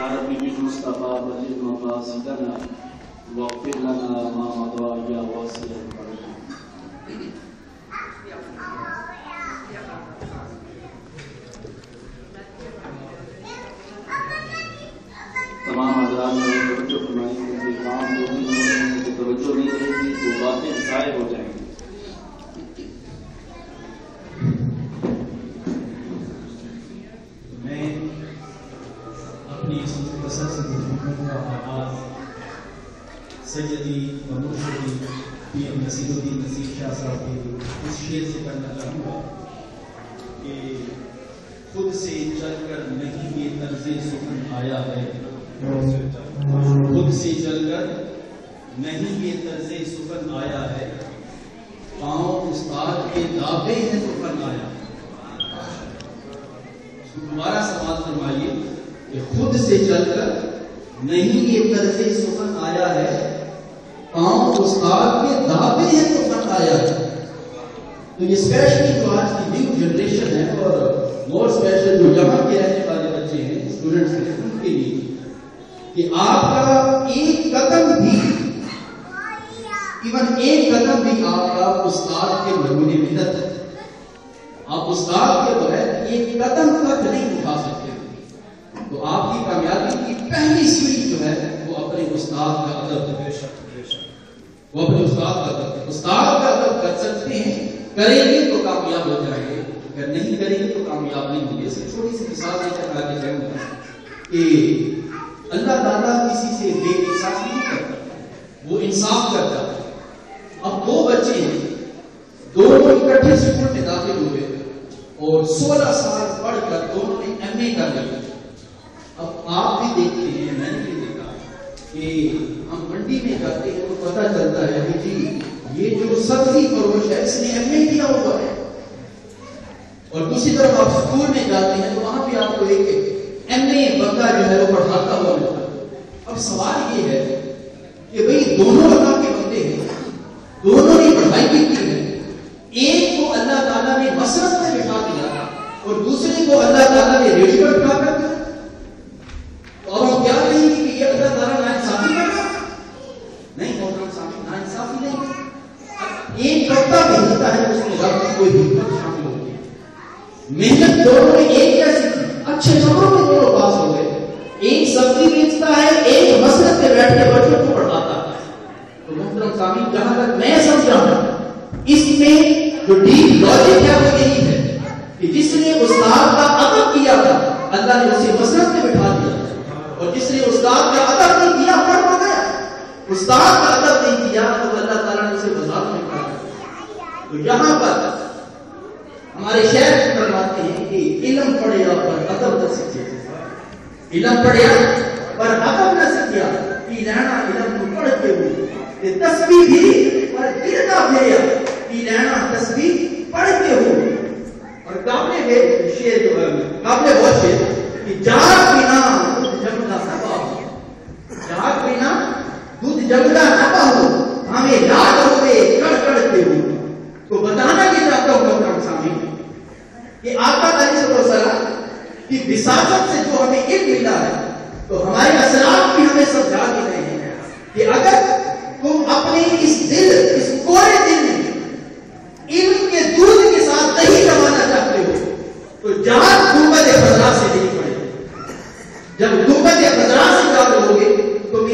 يا ربي بالمصطفى بلغ مقاصدنا واغفر لنا ما مضى يا واسع الكرم. تمام حضرات نے توجہ فرمائی کہ کام دو دن کی توجہ نہیں رہے گی تو باتیں ضائع ہو جائیں گی. میں اپنی اس مختصر سے خدمت کا آغاز سیدی و مرشدی پی ایم نصیر الدین نصیر شاہ صاحب کے اس شعر سے کرنا چاہوں گا کہ خود سے چل کر نہیں یہ طرز سخن آیا ہے، خود سے چل کر نہیں یہ طرز سخن آیا ہے، پاؤں استاد کے دابے ہیں تو فن آیا ہے. دوبارہ سماعت فرمائیے کہ خود سے چل کر نہیں یہ طرز سخن آیا ہے، پاؤں استاد کے دابے ہیں تو فن آیا ہے. تو یہ اسپیشلی جو آج کی نیو جنریشن ہے اور مور اسپیشل جو یہاں کے رہنے والے بچے ہیں اسٹوڈنٹس ہیں ان کے لیے کہ آپ کا ایک قدم بھی ایون ایک قدم بھی آپ کا استاد کے مرہون منت ہے. آپ استاد کے بغیر ایک قدم تک نہیں اٹھا سکتے. تو آپ کی کامیابی کی پہلی سیڑھی جو ہے وہ اپنے استاد کا ادب ہے. وہ اپنے استاد کا ادب ہے. استاد کا ادب کر سکتے ہیں، کریں گے تو کامیاب ہو جائیں گے، اگر نہیں کریں گے تو کامیاب نہیں ہوں گے. اس کی چھوٹی سی مثال دے کر آگے جاؤں گا کہ اللہ تعالیٰ کسی سے بے انصافی نہیں کرتا، وہ انصاف کرتا ہے. اب دو بچے ہیں، دونوں اکٹھے اسکول میں داخل ہوئے اور 16 سال پڑھ کر دونوں نے ایم اے کر لیا. اب آپ بھی دیکھتے ہیں، میں نے بھی دیکھا کہ ہم منڈی میں جاتے ہیں تو پتہ چلتا ہے کہ جی یہ جو سبزی فروش ہے اس نے ایم اے کیا ہوا ہے. اور دوسری طرف آپ اسکول میں جاتے ہیں تو وہاں بھی آپ کو ایک ایم اے بندہ جو ہے وہ پڑھاتا ہوا ملتا ہے. اب سوال یہ ہے کہ بھئی دونوں اللہ کے بندے ہیں، دونوں نے پڑھائی کی ہے، ایک کو اللہ تعالیٰ نے مسرت میں بٹھا دیا اور دوسرے کو اللہ تعالیٰ نے ریڈی پر بٹھا کر دیا. تو اب ہم کیا کہیں گے کہ یہ اللہ تعالیٰ ناانصافی کر رہا؟ نہیں محترم سامعین، ناانصافی نہیں. ایک طبقہ بھیجتا ہے اس میں رب کی کوئی حکمت شامل ہوتی ہے. محنت دونوں میں ایک جیسی تھی، اچھے نمبروں میں دونوں پاس ہو گئے. ایک سبزی بیچتا ہے، ایک مسجد پہ بیٹھ کے بچوں کو پڑھاتا ہے. تو محترم سامعین جہاں تک میں سمجھا ہوں اس میں جو ڈیپ لاجک ہے وہ یہی ہے کہ جس نے استاد کا ادب کیا تھا اللہ نے اسے مسجد میں بٹھا دیا، اور جس نے استاد کا ادب نہیں کیا پڑھ پا گیا. استاد کا ادب نہیں کیا تو اللہ تعالیٰ نے اسے بازار میں بٹھا دیا. تو یہاں پر ہمارے شہر میں فرماتے ہیں کہ علم پڑھیا پر ادب نہ سیکھے، علم پڑھیا پر ادب نہ سیکھیا کہ رہنا علم کو پڑھ کے ہوئی تسبیح بھی پر گرنا پھریا کہ رہنا تسبیح پڑھ کے ہوئی. اور قابل شعر جو ہے قابل بہت شعر کہ جاگ بنا دودھ جمنا نہ پاؤ، جاگ بنا دودھ جمنا نہ پاؤ ہمیں یاد ہوئے کڑ کڑ کے ہوئی. تو بتانا یہ چاہتا ہوں محترم سامعین کہ آقا علیہ السلام کی وساطت سے جو ہمیں علم ملا ہے تو ہمارے اسلاف بھی ہمیں سمجھا کے رہے ہیں کہ اگر تم اپنے اس دل، اس کوڑے دل میں علم کے دودھ کے ساتھ نہیں جمانا چاہتے ہو تو جہاں گنبد خضرا سے نہیں پڑے. جب گنبد خضرا سے جاتے ہوگے تو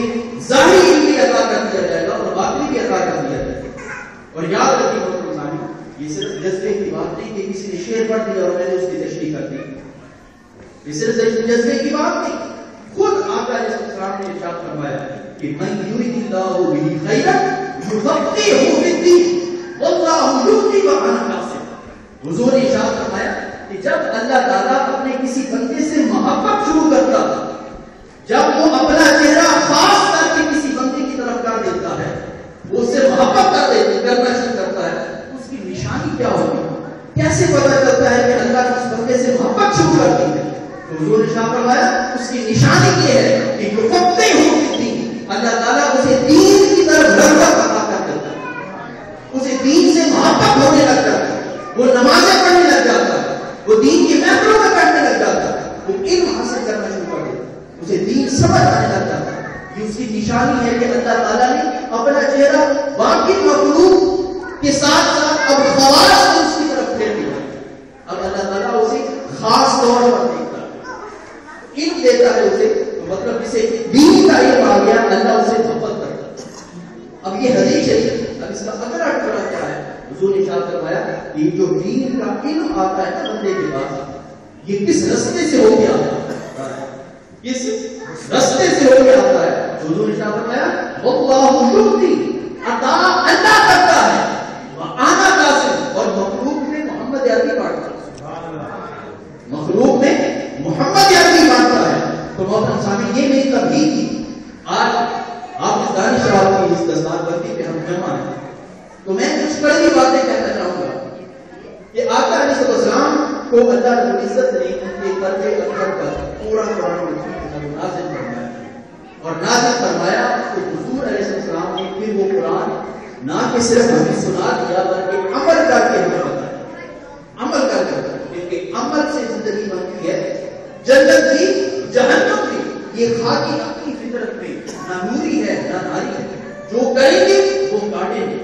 ظاہری علم بھی عطا کر دیا جائے گا اور باطنی بھی عطا کر دیا جائے گا. اور یاد رکھیے محترم سامعین یہ صرف جذبے کی بات نہیں کہ کسی نے شعر پڑھ دیا اور میں نے اس کی تشریح کر دی. یہ صرف جذبے کی بات نہیں، خود آقا علیہ السلام نے ارشاد فرمایا کہ من یرید اللہ بہ خیرا یفقہہ فی الدین واللہ یؤتی من یشاء. حضور نے ارشاد فرمایا کہ جب اللہ تعالیٰ اپنے کسی بندے سے محبت شروع کرتا ہے، جب وہ اپنا چہرہ خاص کر کے کسی بندے کی طرف کر دیتا ہے، وہ اس سے محبت کرنا شروع کرتا ہے، اس کی نشانی کیا ہوگی؟ کیسے پتہ چلتا ہے کہ اللہ نے اس بندے سے محبت شروع کر دی ہے؟ تو حضور نے ارشاد فرمایا اس کی نشانی یہ ہے کہ یفقہہ فی الدین، اللہ تعالیٰ اسے دین کی طرف رغبت عطا کر دیتا ہے، اسے دین سے محبت ہونے لگ جاتا ہے، وہ نمازیں پڑھنے لگ جاتا ہے، وہ دین کی محفلوں میں بیٹھنے لگ جاتا ہے، وہ علم حاصل کرنا شروع کر دیتا ہے، اسے دین سمجھ آنے لگ جاتا ہے. یہ اس کی نشانی ہے کہ اللہ تعالیٰ نے اپنا چہرہ باقی مخلوق کے ساتھ ساتھ اب خواص کو اس کی طرف پھیر دیا. اب اللہ تعالیٰ اسے خاص طور پر دیکھتا ہے، علم دیتا ہے اسے، مطلب جسے دین کا علم آ گیا اللہ اسے محبت کرتا ہے. اب یہ حدیث ہے، اب اس کا اگلا ٹکڑا کیا ہے؟ حضور نے ارشاد فرمایا کہ یہ جو دین کا علم آتا ہے نا بندے کے پاس، یہ کس رستے سے ہو کے آتا ہے؟ کس رستے سے ہو کے آتا ہے؟ حضور نے ارشاد فرمایا واللہ یؤتی، عطا اللہ کرتا ہے، وانا قاسم، اور مخلوق میں محمد یادی بانٹتا ہے، مخلوق میں محمد یادی بانٹتا ہے. تو محترم سامعین، یہ میری تبلیغ کی. آج آپ اس دانش رات کی اس دستار بندی پہ ہم مہمان ہیں، تو میں کچھ کڑوی باتیں کہنا چاہوں گا کہ آقا علیہ السلام کو اللہ رب العزت نے ان کے قلب اکبر پر پورا قرآن مجید نازل فرمایا، اور نازل فرمایا تو حضور علیہ السلام نے پھر وہ قرآن نہ کہ صرف ہمیں سنا دیا بلکہ عمل کر کے ہمیں بتایا، عمل کر کے، کیونکہ عمل سے زندگی بنتی ہے، جنت بھی جہنم بھی. یہ خاکی اپنی فطرت میں نہ نوری ہے نہ ناری ہے، جو کریں گے وہ کاٹیں گے.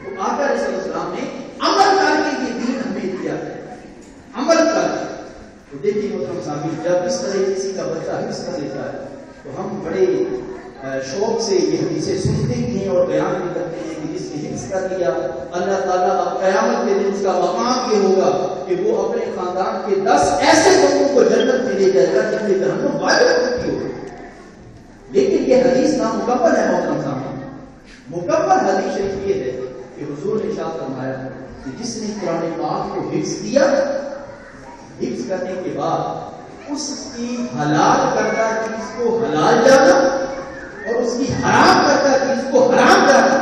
تو آقا علیہ السلام نے عمل کر کے یہ دین ہمیں دیا ہے، عمل کر. تو دیکھیے محترم سامعین، جب اس طرح کسی کا بچہ حفظ کر لیتا ہے تو ہم بڑے شوق سے یہ حدیثیں سنتے بھی ہیں اور بیان بھی کرتے ہیں کہ جس نے حفظ کر لیا اللہ تعالیٰ اب قیامت کے دن اس کا مقام یہ ہوگا کہ وہ اپنے خاندان کے 10 ایسے لوگوں کو جنت میں لے جائے گا جن میں جہنم واجب ہوتی ہوگی. لیکن یہ حدیث نامکمل ہے محترم سامعین. مکمل حدیث شریف یہ ہے کہ حضور نے ارشاد فرمایا کہ جس نے قرآن پاک کو حفظ کیا، حفظ کرنے کے بعد اس کی حلال کردہ چیز کو حلال جانا اور اس کی حرام کردہ چیز کو حرام جانا،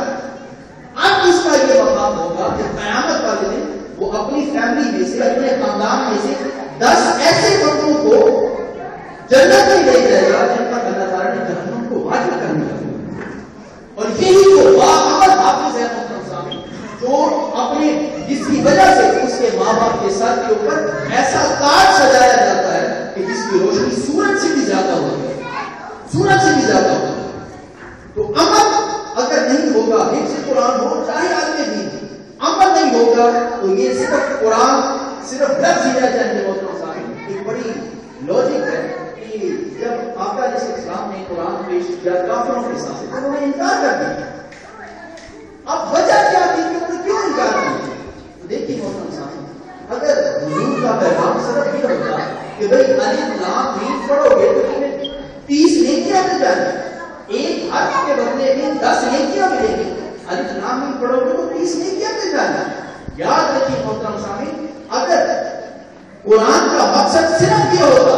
اب اس کا یہ مقام ہوگا کہ قیامت والے دن وہ اپنی فیملی میں سے، اپنے خاندان میں سے 10 ایسے بندوں کو جنت میں لے جائے گا جن پر اللہ تعالیٰ نے جہنم کو واجب کرنے لگا. اور یہی جو باعمل حافظ ہے محترم سامعین، جو اپنے جس کی وجہ سے اس کے ماں باپ کے سر کے اوپر ایسا تاج سجایا جاتا ہے کہ جس کی روشنی سورج سے بھی زیادہ ہوتی ہے، سورج سے بھی زیادہ ہوتی ہے. تو عمل اگر نہیں ہوگا، حفظ قرآن ہو چاہے آدمی بھی، عمل نہیں ہوگا تو یہ صرف قرآن صرف لفظ ہی رہ جائیں گے. محترم سامعین، ایک بڑی لاجک ہے کہ جب آقا علیہ السلام نے قرآن پیش کیا کافروں کے ساتھ تو انہوں نے انکار کر دیا. اب وجہ کیا تھی کہ انہوں نے کیوں انکار کیا؟ تو دیکھیے محترم سامعین، اگر حضور کا پیغام صرف یہ ہوتا کہ بھائی الف لام میم پڑھو گے تو تمہیں 30 نیکیاں مل جائیں گی، ایک حرف کے بدلے میں 10 نیکیاں ملیں گی. الف لام میم پڑھو گے تو 30 نیکیاں مل جائیں گی. یاد رکھیے محترم سامعین، اگر قرآن کا مقصد صرف یہ ہوتا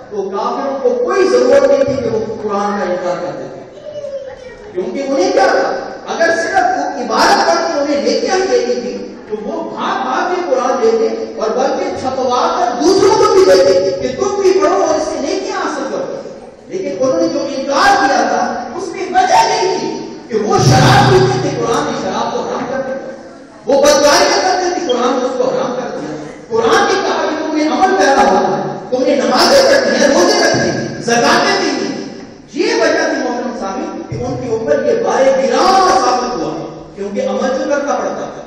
تو کافروں کو کوئی ضرورت نہیں تھی کہ وہ قرآن کا انکار کرتے تھے، کیونکہ انہیں کیا تھا، اگر صرف وہ عبادت کرتے انہیں نیکیاں دیتی تھی تو وہ بھاگ بھاگ کے قرآن لیتے اور بلکہ چھپوا کر دوسروں کو بھی دیتے کہ تم بھی پڑھو اور اس سے نیکیاں حاصل کرو. لیکن انہوں نے جو انکار کیا تھا اس میں وجہ نہیں تھی کہ وہ شراب پیتے تھے، قرآن نے شراب کو حرام کر دیا، وہ بدکاریاں کرتے تھے، قرآن نے اس کو حرام کر دیا. قرآن نے کہا کہ تم نے عمل پیدا ہونا ہے، تم نے نمازیں پڑھنی ہیں، روزے رکھنے ہیں، زکاتیں دینی. یہ وجہ تھی محترم سامعین کہ ان کے اوپر یہ بارے گراں ثابت ہوا کیونکہ عمل جو کرنا پڑتا تھا.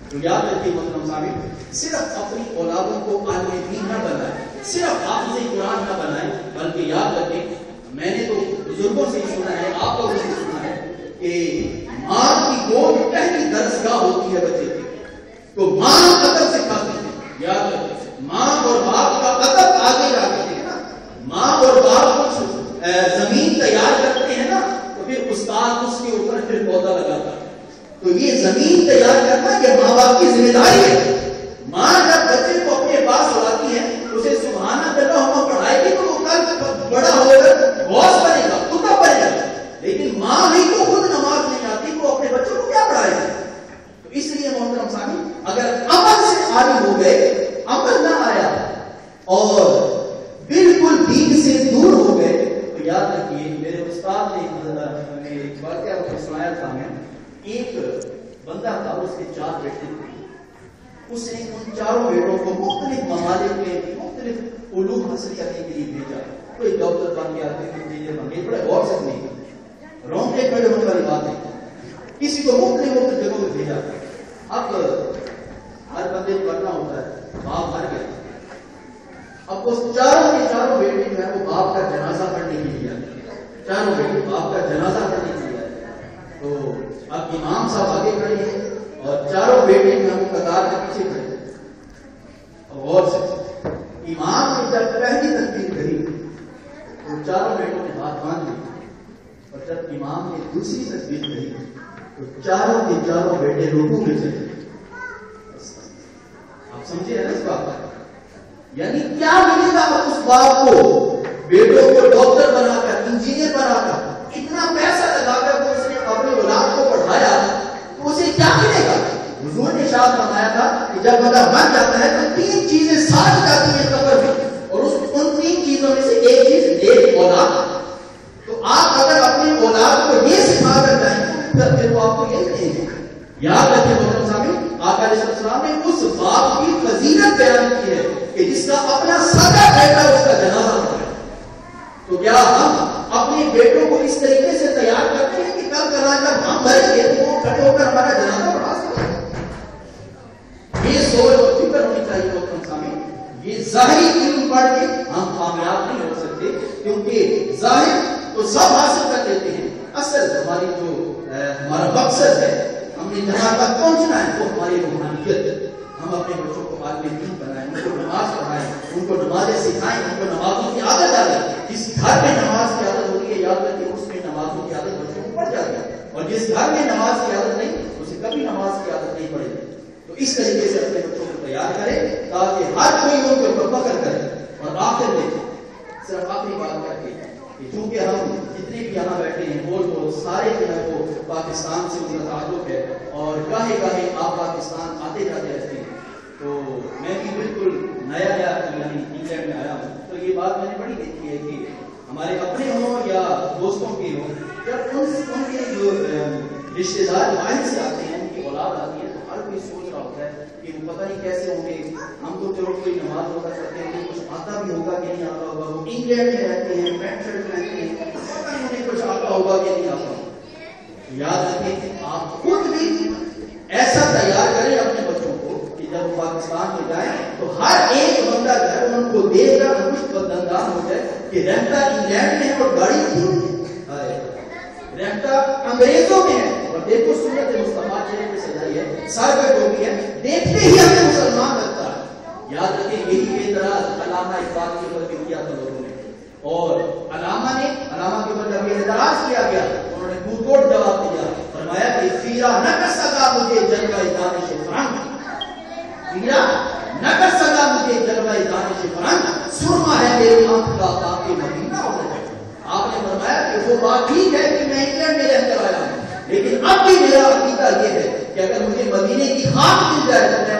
تو یاد رکھیے محترم سامعین، صرف اپنی اولادوں کو عالم دین نہ بنائے، صرف حافظ قرآن نہ بنائے، بلکہ یاد رکھیں، میں نے تو بزرگوں سے ہی سنا ہے، آپ لوگوں سے سنا ہے کہ ماں کی گود پہلی درسگاہ ہوتی ہے بچے کی. تو ماں ادب سکھاتی ہے. یاد رکھیں، ماں اور باپ کا ادب آگے جا کے ہے نا، ماں اور باپ کو زمین تیار کرتے ہیں نا تو پھر استاد اس کے اوپر پھر پودا لگاتا ہے. تو یہ زمین تیار کرنا یہ ماں باپ کی ذمہ داری ہے. ماں جب بچے کو اپنے پاس لاتی ہے اسے سبحان اللہ پڑھائے گی تو وہ کل بڑا ہو کر باس بنے گا، کتا بنے گا. لیکن ماں ہی کو خود نماز نہیں آتی تو اپنے بچوں کو کیا پڑھائے گا؟ تو اس لیے محترم سامعین، اگر عمل سے عالم ہو گئے، عمل نہ آیا اور بالکل دین سے دور ہو گئے تو یاد رکھیے، میرے استاد نے ایک واقعہ سنایا تھا. میں ایک بندہ تھا، اس کے 4 بیٹے تھے. اس نے ان 4 بیٹوں کو مختلف ممالک میں مختلف علوم حاصل کرنے کے لیے بھیجا. کوئی ڈاکٹر بن گیا، کوئی انجینئر بن گیا، بڑے غور سے نہیں رونگٹے کھڑے ہونے والی بات ہے. کسی کو مختلف جگہوں میں بھیجا. اب ہر بندے کو کرنا ہوتا ہے. باپ مر گیا، اب وہ چاروں کے چاروں بیٹے جو ہے وہ باپ کا جنازہ پڑھنے کے لیے آئے. چاروں بیٹے باپ کا جنازہ پڑھنے کے لیے آئے. تو اب امام صاحب آگے کھڑے ہیں اور چاروں بیٹے جو ہیں وہ قطار کے پیچھے کھڑے ہیں. غور سے امام نے جب پہلی تکبیر کہی تو چاروں بیٹوں نے ہاتھ باندھ لیے، اور جب امام نے دوسری تکبیر کہی تو چاروں کے چاروں بیٹے رکوع میں چلے گئے. آپ سمجھے ہیں نا اس بات کا؟ یعنی کیا ملے گا اس باپ کو بیٹوں کو ڈاکٹر بنا کر، انجینئر بنا کر، اتنا پیسہ لگا کر اس نے اپنے اولاد کو پڑھایا، تو اسے کیا ملے گا؟ حضور نے ارشاد فرمایا تھا کہ جب بندہ مر جاتا ہے تو تین چیزیں ساتھ جاتی ہیں قبر میں، اور ان تین چیزوں میں سے ایک چیز نیک اولاد. تو آپ اگر اپنی اولاد کو یہ سکھا کر جائیں پھر وہ آپ کو یہ کہیں گے. یاد رکھیں محترم سامعین، آقا علیہ السلام نے اس باپ کی فضیلت بیان کی ہے کہ جس کا اپنا سگا بیٹا اس کا جنازہ پڑھے. تو کیا ہم اپنے بیٹوں کو اس طریقے سے تیار کرتے ہیں کہ کل کرا کر ہم مریں گے تو وہ کھڑے ہو کر ہمارا جنازہ پڑھا سکتے ہیں؟ یہ سوچ اور فکر ہونی چاہیے محترم سامعین. یہ ظاہری علم پڑھ کے ہم کامیاب نہیں ہو سکتے، کیونکہ ظاہر تو سب حاصل کر لیتے ہیں. اصل ہماری جو ہمارا مقصد ہے، ہم نے جہاں تک پہنچنا ہے وہ ہماری روحانیت ہے. ہم اپنے بچوں کو عالم دین بنائیں، ان کو نماز پڑھائیں، ان کو نمازیں سکھائیں، ان کو نمازوں کی عادت ڈالیں. جس گھر میں نماز کی عادت ہوتی ہے یاد رکھیں اس میں نمازوں کی عادت بچوں کو پڑ جاتی ہے، اور جس گھر میں نماز کی عادت نہیں اسے کبھی نماز کی عادت نہیں پڑے گی. تو اس طریقے سے اپنے بچوں کو تیار کریں تاکہ ہر کوئی ان کے اوپر فخر کرے. اور آخر میں صرف آخری بات کر کے کہ چونکہ ہم جتنے بھی یہاں بیٹھے ہیں وہ سارے جو ہے وہ پاکستان سے ان کا تعلق ہے، اور گاہے گاہے آپ پاکستان آتے جاتے رہتے ہیں. تو میں بھی بالکل نیا یعنی انگلینڈ میں آیا ہوں، تو یہ بات میں نے بڑی دیکھی ہے کہ ہمارے اپنے ہوں یا دوستوں کے ہوں، جب ان کے جو رشتے دار باہر سے آتے ہیں، ان کی اولاد آتی ہے، تو ہر کوئی سوچ رہا ہوتا ہے کہ وہ پتہ نہیں کیسے ہوں گے. ہم تو چلو کوئی نماز روزہ کرتے ہیں، کچھ آتا بھی ہوگا کہ نہیں آتا ہوگا. وہ انگلینڈ میں رہتے ہیں، پینٹ شرٹ پہنتے ہیں، پتہ نہیں انہیں کچھ آتا ہوگا کہ نہیں آتا ہوگا. یاد رکھیں آپ خود بھی ایسا تیار کریں اپنے بچوں کو کہ جب وہ پاکستان میں جائیں تو ہر ایک بندہ جو ہے ان کو دیکھ کر خوش بدندان ہو جائے کہ رہتا انگلینڈ میں ہے اور گاڑی کیوں رہتا انگریزوں میں ہے، اور دیکھو سورت مصطفیٰ چہرے پہ سجائی ہے، سر پہ ٹوپی ہے، دیکھتے ہی ہمیں مسلمان لگتا ہے. یاد رکھیں یہی اعتراض علامہ اقبال کے اوپر بھی کیا تھا لوگوں نے، اور علامہ کے اوپر جب یہ اعتراض کیا گیا انہوں نے منہ توڑ جواب دیا. فرمایا کہ فیرا نہ کر سکا مجھے جلوہ دانش فرنگ، فیرا نہ کر سکا مجھے جلوہ دانش فرنگ، سرما ہے میری آنکھ کا تاکہ مدینہ ہو جائے. آپ نے فرمایا کہ وہ بات ٹھیک ہے کہ میں انگلینڈ میں رہ کر آیا ہوں، لیکن اب بھی میرا عقیدہ یہ ہے کہ اگر مجھے مدینے کی خاک مل جائے تو میں